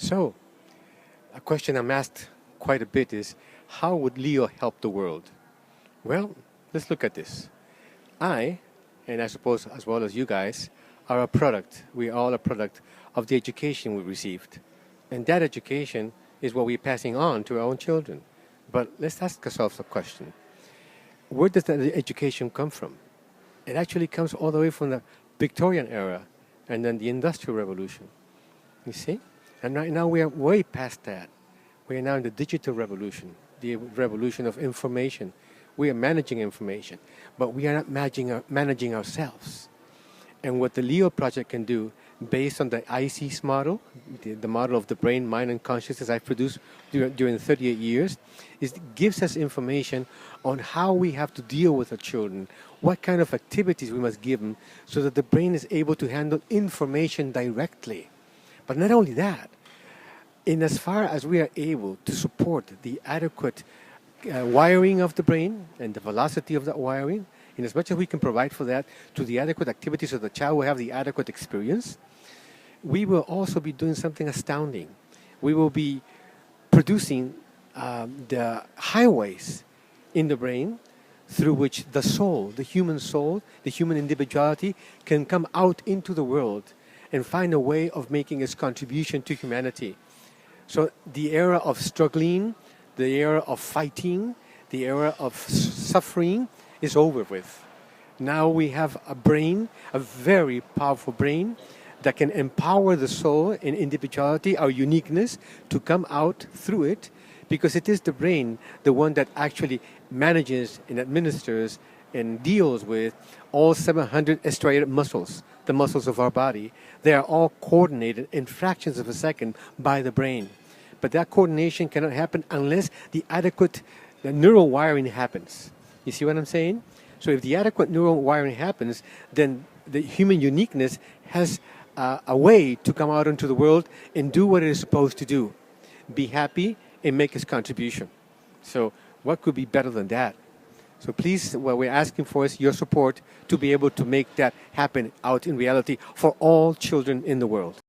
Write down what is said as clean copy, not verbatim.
So, a question I'm asked quite a bit is, how would Leo help the world? Well, let's look at this. I, and I suppose as well as you guys, are a product. We are all a product of the education we received. And that education is what we're passing on to our own children. But let's ask ourselves a question. Where does that education come from? It actually comes all the way from the Victorian era and then the Industrial Revolution. You see? And right now we are way past that. We are now in the digital revolution, the revolution of information. We are managing information, but we are not managing ourselves. And what the L.E.O project can do, based on the ICES model, the model of the brain, mind, and consciousness I've produced during 38 years, is gives us information on how we have to deal with our children, what kind of activities we must give them, so that the brain is able to handle information directly. But not only that, in as far as we are able to support the adequate wiring of the brain and the velocity of that wiring, in as much as we can provide for that to the adequate activities so the child will have the adequate experience, we will also be doing something astounding. We will be producing the highways in the brain through which the soul, the human individuality can come out into the world and find a way of making its contribution to humanity. So the era of struggling, the era of fighting, the era of suffering is over with. Now we have a brain, a very powerful brain, that can empower the soul and individuality, our uniqueness, to come out through it, because it is the brain, the one that actually manages and administers and deals with all 700 striated muscles, the muscles of our body. They are all coordinated in fractions of a second by the brain. But that coordination cannot happen unless the adequate neural wiring happens. You see what I'm saying? So if the adequate neural wiring happens, then the human uniqueness has a way to come out into the world and do what it is supposed to do. Be happy and make its contribution. So what could be better than that? So please, what we're asking for is your support to be able to make that happen out in reality for all children in the world.